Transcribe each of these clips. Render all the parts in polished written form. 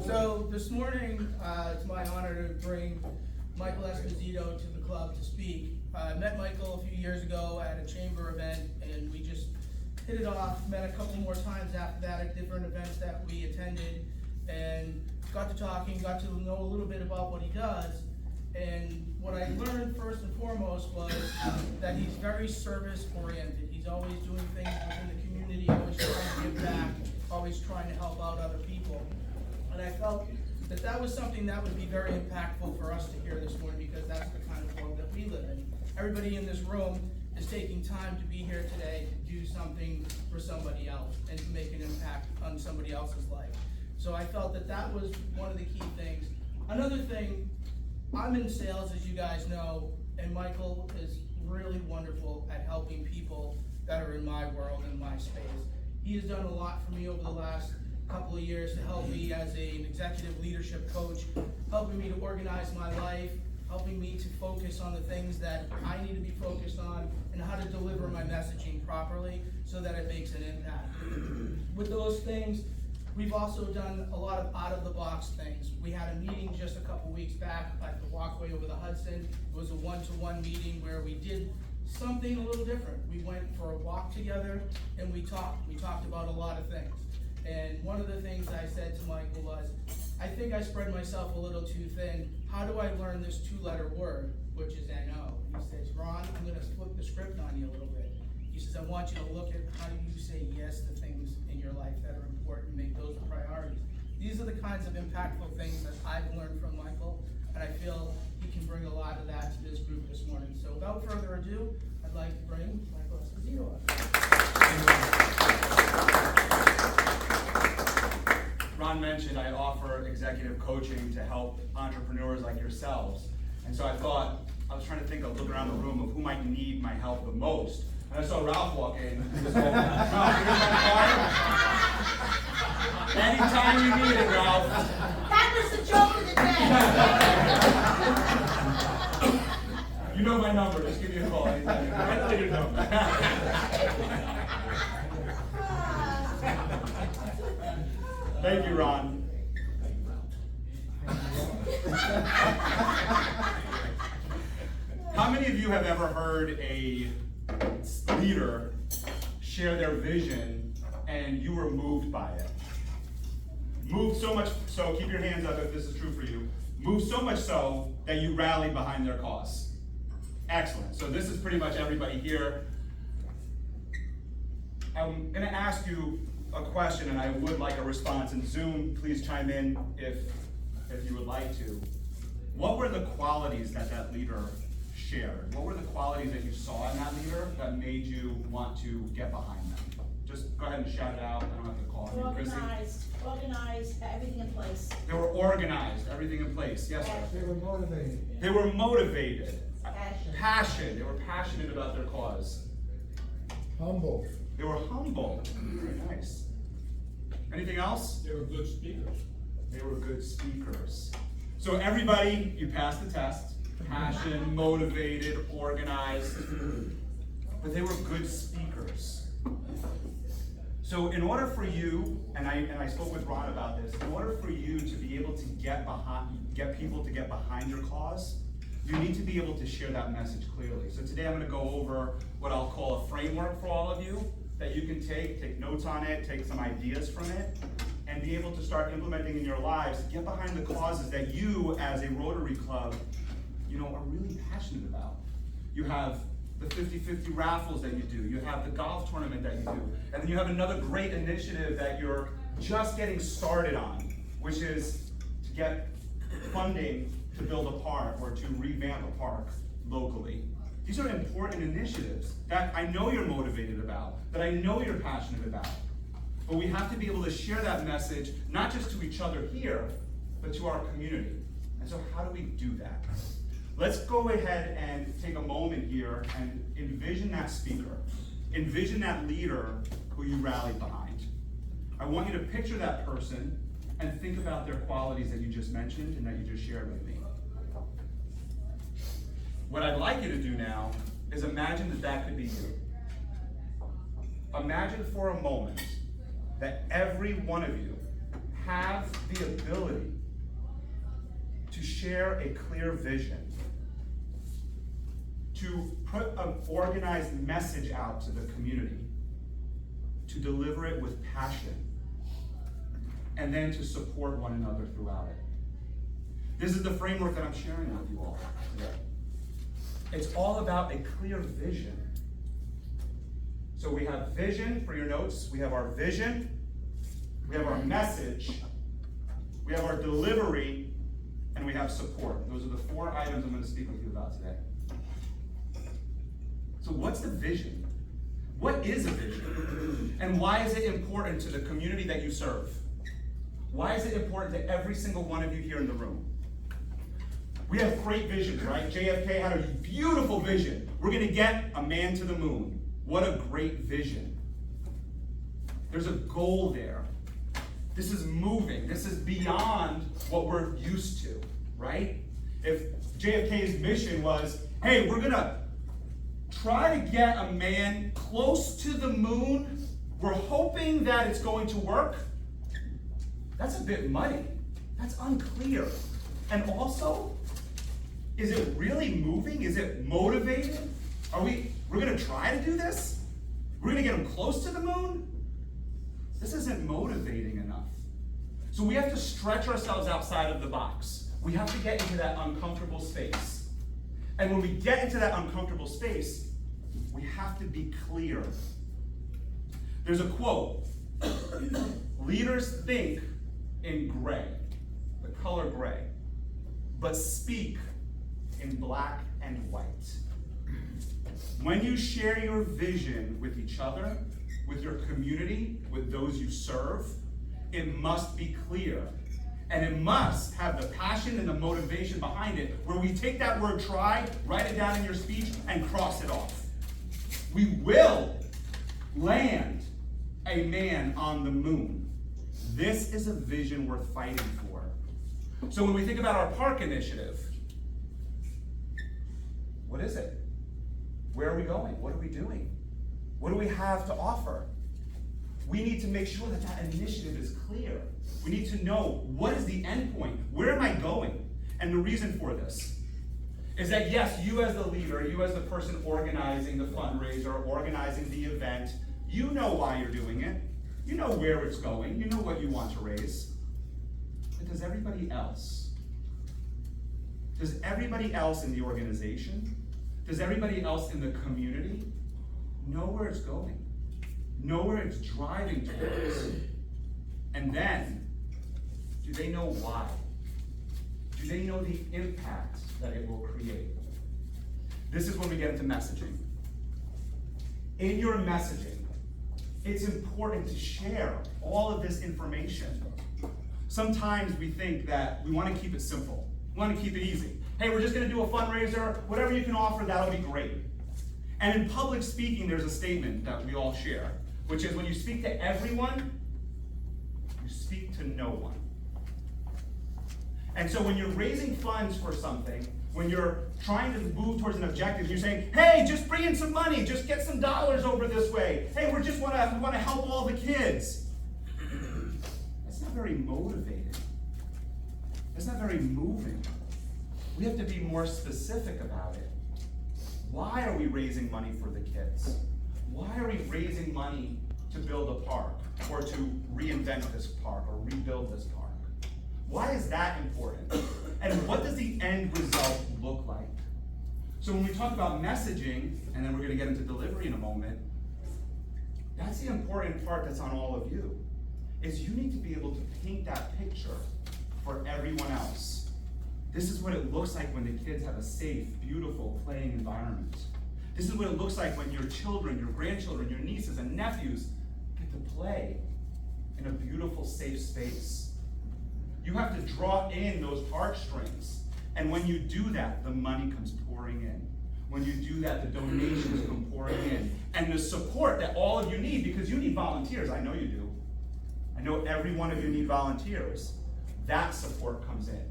So this morning, it's my honor to bring Michael Esposito to the club to speak. I met Michael a few years ago at a chamber event, and we just hit it off, met a couple more times after that at different events that we attended, and got to talking, got to know a little bit about what he does. And what I learned first and foremost was that he's very service oriented. He's always doing things within the community, always trying to give back, always trying to help out other people. And I felt that that was something that would be very impactful for us to hear this morning, because that's the kind of world that we live in. Everybody in this room is taking time to be here today to do something for somebody else and to make an impact on somebody else's life. So I felt that that was one of the key things. Another thing, I'm in sales, as you guys know, and Michael is really wonderful at helping people that are in my world and my space. He has done a lot for me over the last couple of years to help me as an executive leadership coach, helping me to organize my life, helping me to focus on the things that I need to be focused on, and how to deliver my messaging properly so that it makes an impact. With those things, we've also done a lot of out-of-the-box things. We had a meeting just a couple weeks back at the walkway over the Hudson. It was a one-to-one meeting where we did something a little different. We went for a walk together and we talked. We talked about a lot of things. And one of the things I said to Michael was, I think I spread myself a little too thin. How do I learn this two-letter word, which is NO? He says, Ron, I'm gonna flip the script on you a little bit. He says, I want you to look at how do you say yes to things in your life that are important, and make those priorities. These are the kinds of impactful things that I've learned from Michael, and I feel he can bring a lot of that to this group this morning. So without further ado, I'd like to bring Michael Esposito up. Ron mentioned I offer executive coaching to help entrepreneurs like yourselves. And so I thought, I was trying to think of, look around the room of who might need my help the most. And I saw Ralph walk in. Ralph, here's my card. Anytime you need it, Ralph. That was the joke of the day. You know my number. Just give me a call anytime you need. I know your number. Thank you, Ron. How many of you have ever heard a leader share their vision and you were moved by it? Moved so much so, keep your hands up if this is true for you, moved so much so that you rallied behind their cause. Excellent. So this is pretty much everybody here. I'm going to ask you a question, and I would like a response. And Zoom, please chime in if you would like to. What were the qualities that that leader shared? What were the qualities that you saw in that leader that made you want to get behind them? Just go ahead and shout it out. I don't have to call on you, Chrissy. Organized, everything in place. They were organized, everything in place. Yes, sir. They were motivated. They were motivated. Passion. They were passionate about their cause. Humble. They were humble. Very nice. Anything else? They were good speakers. They were good speakers. So everybody, you passed the test. Passion, motivated, organized. But they were good speakers. So in order for you, and I spoke with Ron about this, in order for you to be able to get people to get behind your cause, you need to be able to share that message clearly. So today I'm going to go over what I'll call a framework for all of you that you can take notes on it, take some ideas from it, and be able to start implementing in your lives to get behind the causes that you as a Rotary Club, are really passionate about. You have the 50-50 raffles that you do, you have the golf tournament that you do, and then you have another great initiative that you're just getting started on, which is to get funding to build a park or to revamp a park locally. These are important initiatives that I know you're motivated about, that I know you're passionate about. But we have to be able to share that message, not just to each other here, but to our community. And so how do we do that? Let's go ahead and take a moment here and envision that speaker. Envision that leader who you rallied behind. I want you to picture that person and think about their qualities that you just mentioned and that you just shared with me. What I'd like you to do now is imagine that that could be you. Imagine for a moment that every one of you has ability to share a clear vision, to put an organized message out to the community, to deliver it with passion, and then to support one another throughout it. This is the framework that I'm sharing with you all today. It's all about a clear vision. So we have vision for your notes, we have our vision, we have our message, we have our delivery, and we have support. Those are the 4 items I'm going to speak with you about today. So what's the vision? What is a vision? And why is it important to the community that you serve? Why is it important to every single one of you here in the room? We have great visions, right? JFK had a beautiful vision. We're going to get a man to the moon. What a great vision. There's a goal there. This is moving. This is beyond what we're used to, right? If JFK's mission was, hey, we're going to try to get a man close to the moon, we're hoping that it's going to work, that's a bit muddy. That's unclear. And also, is it really moving? Is it motivated? We're going to try to do this? We're going to get him close to the moon? This isn't motivating enough. So we have to stretch ourselves outside of the box. We have to get into that uncomfortable space. And when we get into that uncomfortable space, we have to be clear. There's a quote, leaders think in gray, the color gray, but speak in black and white. When you share your vision with each other, with your community, with those you serve, it must be clear. And it must have the passion and the motivation behind it, where we take that word try, write it down in your speech, and cross it off. We will land a man on the moon. This is a vision worth fighting for. So when we think about our park initiative, what is it? Where are we going? What are we doing? What do we have to offer? We need to make sure that that initiative is clear. We need to know, what is the end point? Where am I going? And the reason for this is that, yes, you as the leader, you as the person organizing the fundraiser, organizing the event, you know why you're doing it. You know where it's going. You know what you want to raise. But does everybody else? Does everybody else in the organization? Does everybody else in the community know where it's going? Know where it's driving towards? And then, do they know why? Do they know the impact that it will create? This is when we get into messaging. In your messaging, it's important to share all of this information. Sometimes we think that we want to keep it simple. We want to keep it easy. Hey, we're just going to do a fundraiser. Whatever you can offer, that'll be great. And in public speaking, there's a statement that we all share, which is when you speak to everyone, you speak to no one. And so when you're raising funds for something, when you're trying to move towards an objective, you're saying, hey, just bring in some money, just get some dollars over this way. Hey, we want to help all the kids. That's not very motivating. That's not very moving. We have to be more specific about it. Why are we raising money for the kids? Why are we raising money to build a park, or to reinvent this park, or rebuild this park? Why is that important? And what does the end result look like? So when we talk about messaging, and then we're going to get into delivery in a moment, that's the important part that's on all of you, is you need to be able to paint that picture for everyone else. This is what it looks like when the kids have a safe, beautiful playing environment. This is what it looks like when your children, your grandchildren, your nieces and nephews get to play in a beautiful, safe space. You have to draw in those heartstrings. And when you do that, the money comes pouring in. When you do that, the donations come pouring in. And the support that all of you need, because you need volunteers, I know you do. I know every one of you need volunteers. That support comes in.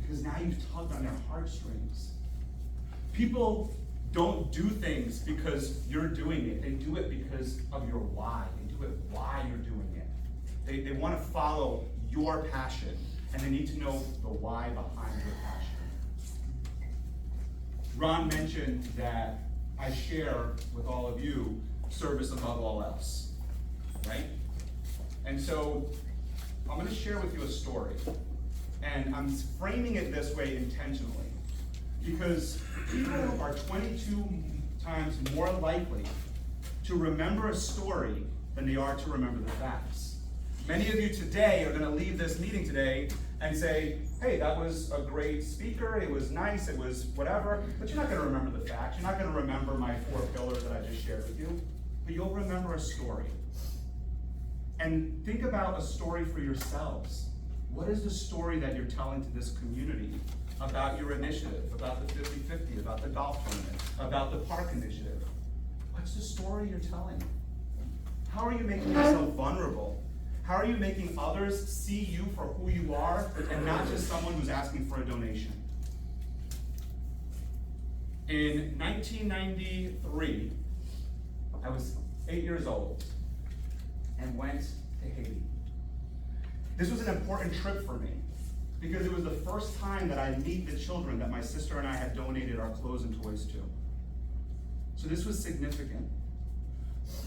Because now you've tugged on their heartstrings. People don't do things because you're doing it. They do it because of your why. They do it why you're doing it. They want to follow your passion. and they need to know the why behind your passion. Ron mentioned that I share with all of you service above all else, right? And so I'm going to share with you a story, and I'm framing it this way intentionally because people are 22 times more likely to remember a story than they are to remember the facts. Many of you today are going to leave this meeting today and say, hey, that was a great speaker, it was nice, it was whatever, but you're not going to remember the facts. You're not going to remember my 4 pillars that I just shared with you, but you'll remember a story. And think about a story for yourselves. What is the story that you're telling to this community about your initiative, about the 50-50, about the golf tournament, about the park initiative? What's the story you're telling? How are you making yourself vulnerable? How are you making others see you for who you are and not just someone who's asking for a donation? In 1993, I was 8 years old and went to Haiti. This was an important trip for me because it was the first time that I'd meet the children that my sister and I had donated our clothes and toys to. So this was significant.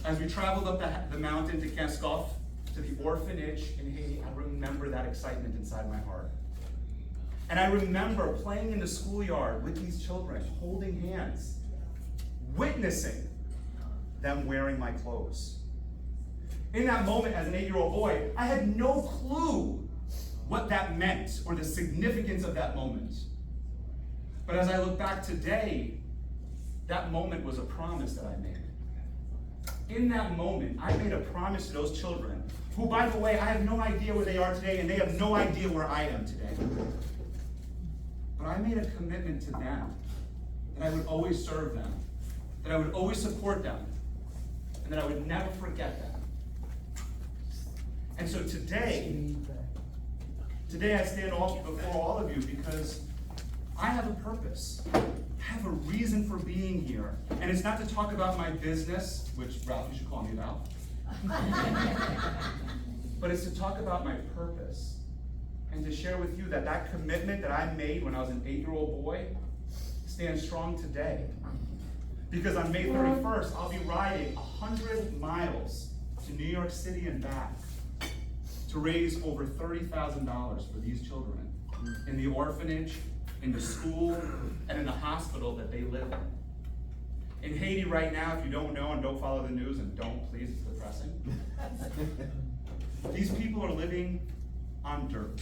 As we traveled up the mountain to Kaskov, to the orphanage in Haiti, I remember that excitement inside my heart. And I remember playing in the schoolyard with these children, holding hands, witnessing them wearing my clothes. In that moment, as an 8-year-old boy, I had no clue what that meant or the significance of that moment. But as I look back today, that moment was a promise that I made. In that moment, I made a promise to those children, who, by the way, I have no idea where they are today, and they have no idea where I am today. But I made a commitment to them that I would always serve them, that I would always support them, and that I would never forget them. And so today I stand before all of you because I have a purpose. I have a reason for being here. And it's not to talk about my business, which Ralph, you should call me about. But it's to talk about my purpose and to share with you that that commitment that I made when I was an 8-year-old boy stands strong today. Because on May 31st, I'll be riding 100 miles to New York City and back to raise over $30,000 for these children in the orphanage, in the school, and in the hospital that they live in. In Haiti right now, if you don't know and don't follow the news, and don't, please, it's depressing. These people are living on dirt.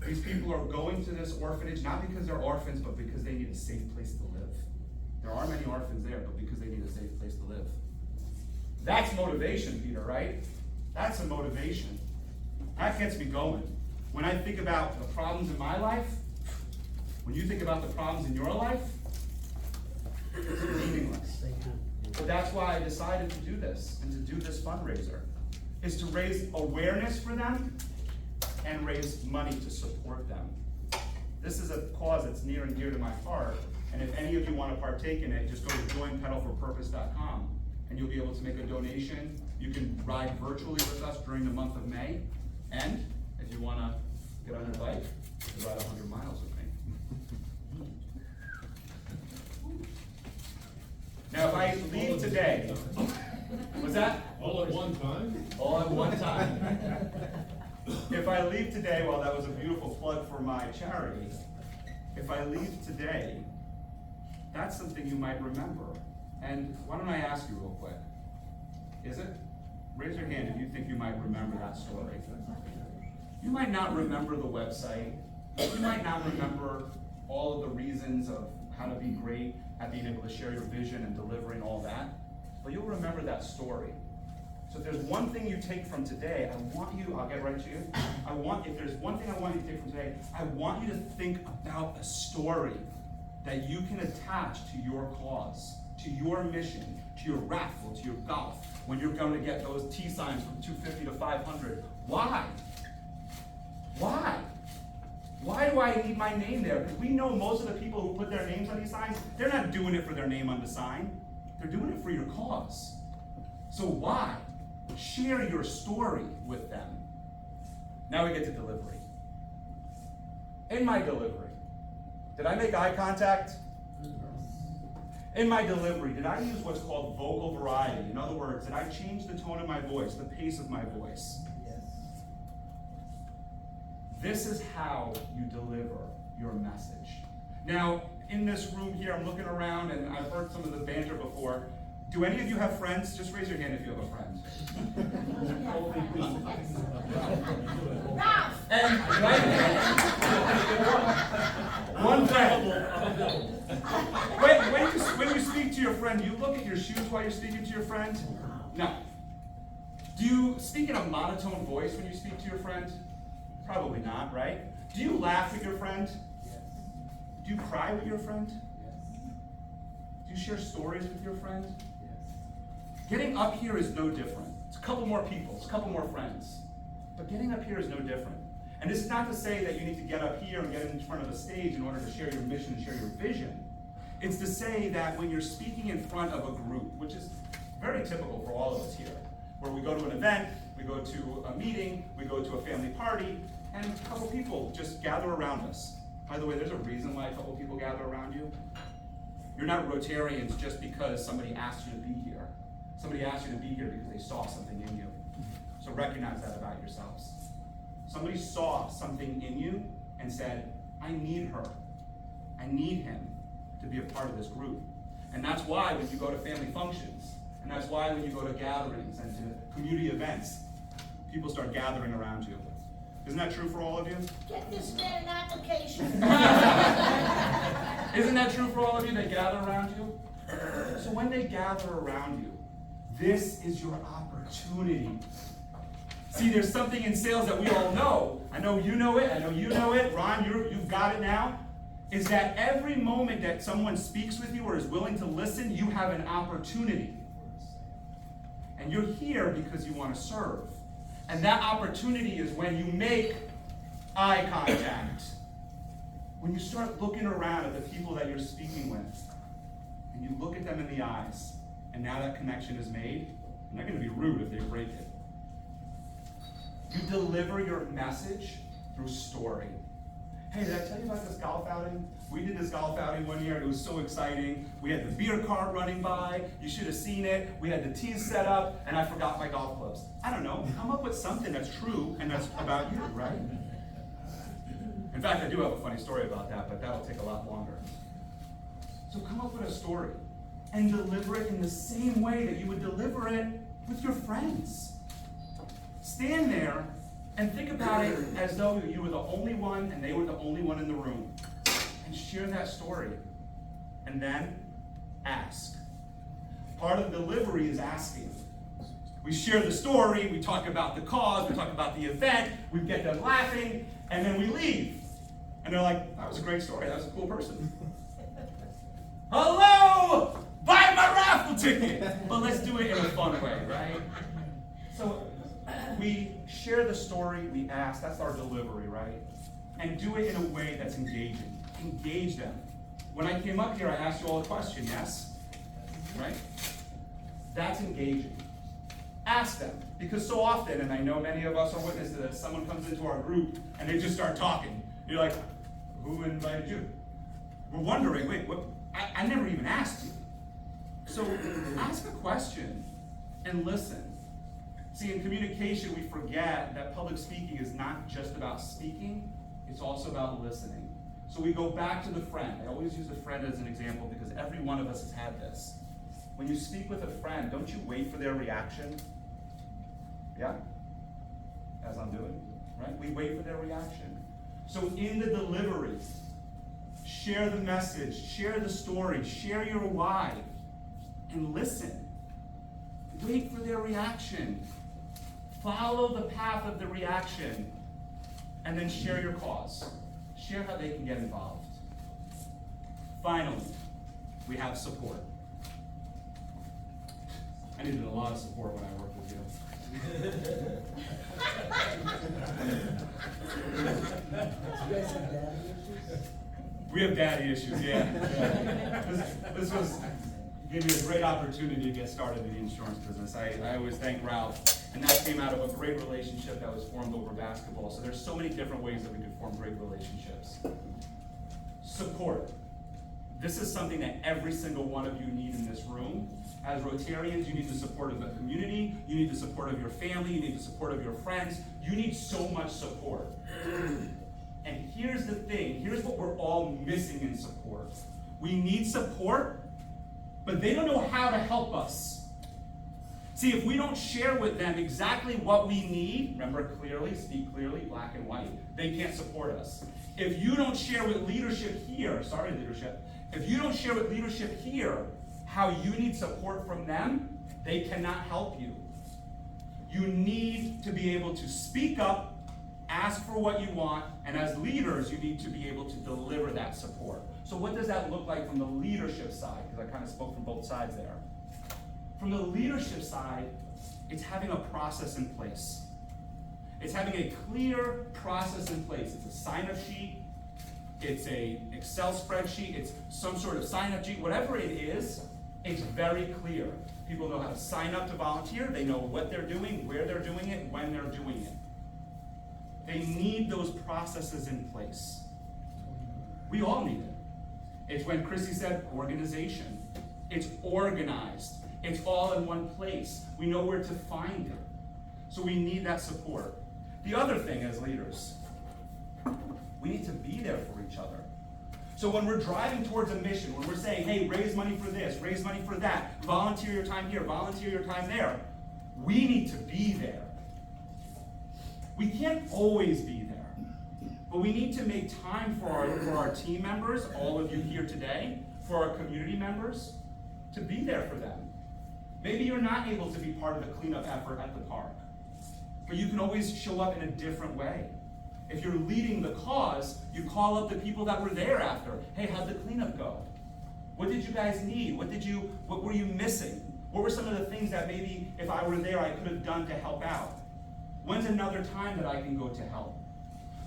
These people are going to this orphanage, not because they're orphans, but because they need a safe place to live. There are many orphans there, but because they need a safe place to live. That's motivation, Peter, right? That's a motivation. That gets me going. When I think about the problems in my life, when you think about the problems in your life, it's meaningless. But that's why I decided to do this and to do this fundraiser, is to raise awareness for them and raise money to support them. This is a cause that's near and dear to my heart, and if any of you want to partake in it, just go to joinpedalforpurpose.com and you'll be able to make a donation. You can ride virtually with us during the month of May, and if you want to get on your bike, you ride 100 miles with me. Now, if I leave today, what's that? All at one time? All at one time. If I leave today, well, that was a beautiful plug for my charity. If I leave today, that's something you might remember. And why don't I ask you real quick? Is it? Raise your hand if you think you might remember that story. You might not remember the website. You might not remember all of the reasons of how to be great at being able to share your vision and delivering all that. But you'll remember that story. So if there's one thing you take from today, I'll get right to you. If there's one thing I want you to take from today, I want you to think about a story that you can attach to your cause, to your mission, to your raffle, to your golf, when you're going to get those T signs from 250 to 500. Why? Why? Why do I need my name there? Because we know most of the people who put their names on these signs, they're not doing it for their name on the sign. They're doing it for your cause. So why? Share your story with them. Now we get to delivery. In my delivery, did I make eye contact? In my delivery, did I use what's called vocal variety? In other words, did I change the tone of my voice, the pace of my voice? Yes. This is how you deliver your message. Now, in this room here, I'm looking around and I've heard some of the banter before. Do any of you have friends? Just raise your hand if you have a friend. Ralph! And one friend. When you speak to your friend, you look at your shoes while you're speaking to your friend? No. Do you speak in a monotone voice when you speak to your friend? Probably not, right? Do you laugh with your friend? Yes. Do you cry with your friend? Yes. Do you share stories with your friend? Yes. Getting up here is no different. It's a couple more people, it's a couple more friends. But getting up here is no different. And this is not to say that you need to get up here and get in front of a stage in order to share your mission and share your vision. It's to say that when you're speaking in front of a group, which is very typical for all of us here, where we go to an event, we go to a meeting, we go to a family party, and a couple people just gather around us. By the way, there's a reason why a couple people gather around you. You're not Rotarians just because somebody asked you to be here. Somebody asked you to be here because they saw something in you. So recognize that about yourselves. Somebody saw something in you and said, I need her. I need him to be a part of this group. And that's why when you go to family functions, and that's why when you go to gatherings and to community events, people start gathering around you. Isn't that true for all of you? Get this man an application. Isn't that true for all of you? They gather around you? So when they gather around you, this is your opportunity. See, there's something in sales that we all know. I know you know it. I know you know it. Ron, you've got it now. Is that every moment that someone speaks with you or is willing to listen, you have an opportunity. And you're here because you want to serve. And that opportunity is when you make eye contact. When you start looking around at the people that you're speaking with, and you look at them in the eyes, and now that connection is made, I'm not going to be rude if they break it. You deliver your message through story. Hey, did I tell you about this golf outing? We did this golf outing one year, and it was so exciting. We had the beer cart running by. You should have seen it. We had the tees set up, and I forgot my golf clubs. I don't know. Come up with something that's true and that's about you, right? In fact, I do have a funny story about that, but that'll take a lot longer. So come up with a story and deliver it in the same way that you would deliver it with your friends. Stand there and think about it as though you were the only one and they were the only one in the room. And share that story. And then ask. Part of the delivery is asking. We share the story, we talk about the cause, we talk about the event, we get them laughing, and then we leave. And they're like, that was a great story, that was a cool person. Hello! Buy my raffle ticket! But let's do it in a fun way, right? So we share the story, we ask, that's our delivery, right? And do it in a way that's engaging. Engage them. When I came up here, I asked you all a question, yes? Right? That's engaging. Ask them. Because so often, and I know many of us are witnesses to this, someone comes into our group and they just start talking. You're like, who invited you? We're wondering, wait, what? I never even asked you. So ask a question and listen. See, in communication, we forget that public speaking is not just about speaking, it's also about listening. So we go back to the friend. I always use a friend as an example because every one of us has had this. When you speak with a friend, don't you wait for their reaction? Yeah? As I'm doing, right? We wait for their reaction. So in the delivery, share the message, share the story, share your why, and listen. Wait for their reaction. Follow the path of the reaction, and then share your cause. Share how they can get involved. Finally, we have support. I needed a lot of support when I worked with you. You guys have daddy issues? We have daddy issues, yeah. This gave me a great opportunity to get started in the insurance business. I always thank Ralph And that came out of a great relationship that was formed over basketball. So there's so many different ways that we could form great relationships. Support. This is something that every single one of you need in this room. As Rotarians, you need the support of the community, you need the support of your family, you need the support of your friends. You need so much support. And here's the thing, here's what we're all missing in support. We need support, but they don't know how to help us. See, if we don't share with them exactly what we need, remember clearly, speak clearly, black and white, they can't support us. If you don't share with leadership here, sorry leadership, if you don't share with leadership here how you need support from them, they cannot help you. You need to be able to speak up, ask for what you want, and as leaders, you need to be able to deliver that support. So what does that look like from the leadership side? Because I kind of spoke from both sides there. From the leadership side, it's having a process in place. It's having a clear process in place. It's a sign-up sheet, it's an Excel spreadsheet, it's some sort of sign-up sheet, whatever it is, it's very clear. People know how to sign up to volunteer, they know what they're doing, where they're doing it, when they're doing it. They need those processes in place. We all need it. It's when Chrissy said organization. It's organized. It's all in one place. We know where to find it. So we need that support. The other thing as leaders, we need to be there for each other. So when we're driving towards a mission, when we're saying, hey, raise money for this, raise money for that, volunteer your time here, volunteer your time there, we need to be there. We can't always be there, but we need to make time for our team members, all of you here today, for our community members, to be there for them. Maybe you're not able to be part of the cleanup effort at the park, but you can always show up in a different way. If you're leading the cause, you call up the people that were there after. Hey, how'd the cleanup go? What did you guys need? What were you missing? What were some of the things that maybe if I were there I could have done to help out? When's another time that I can go to help?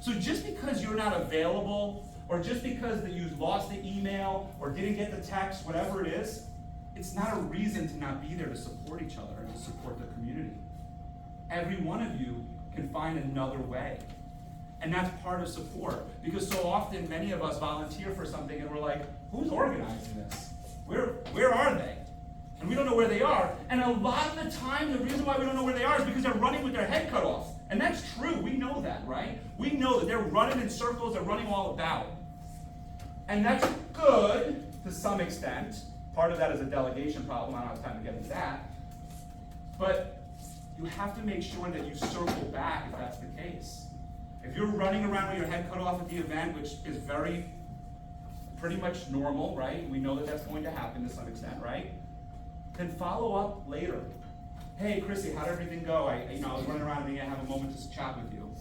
So just because you're not available, or just because that you lost the email, or didn't get the text, whatever it is, it's not a reason to not be there to support each other and to support the community. Every one of you can find another way. And that's part of support. Because so often many of us volunteer for something and we're like, who's organizing this? Where are they? And we don't know where they are. And a lot of the time, the reason why we don't know where they are is because they're running with their head cut off. And that's true, we know that, right? We know that they're running in circles, they're running all about. And that's good to some extent. Part of that is a delegation problem, I don't have time to get into that. But you have to make sure that you circle back if that's the case. If you're running around with your head cut off at the event, which is pretty much normal, right? We know that that's going to happen to some extent, right? Then follow up later. Hey, Chrissy, how'd everything go? I was running around and I didn't have a moment to chat with you.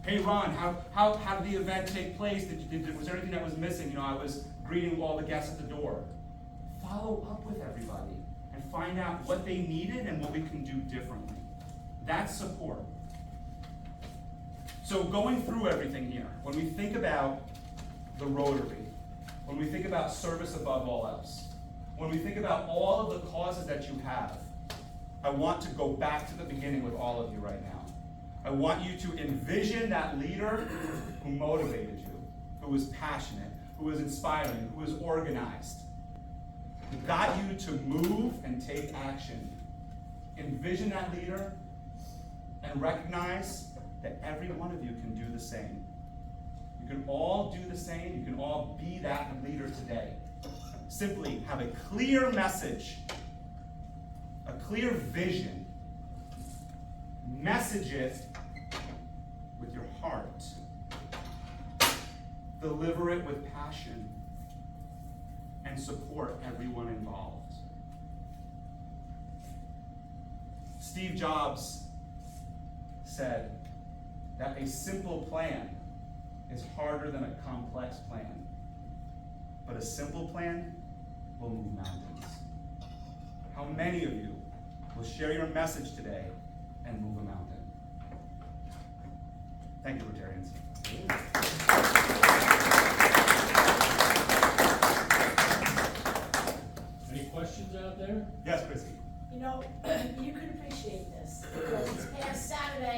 Hey, Ron, how did the event take place? Was there anything that was missing? I was greeting all the guests at the door. Follow up with everybody and find out what they needed and what we can do differently. That's support. So going through everything here, when we think about the Rotary, when we think about service above all else, when we think about all of the causes that you have, I want to go back to the beginning with all of you right now. I want you to envision that leader who motivated you, who was passionate, who was inspiring, who was organized, who got you to move and take action. Envision that leader and recognize that every one of you can do the same. You can all do the same. You can all be that leader today. Simply have a clear message, a clear vision. Message it with your heart. Deliver it with passion. And support everyone involved. Steve Jobs said that a simple plan is harder than a complex plan. But a simple plan will move mountains. How many of you will share your message today and move a mountain? Thank you, Rotarians. Any questions out there? Yes, Chrissy. You can appreciate this because it's Saturday,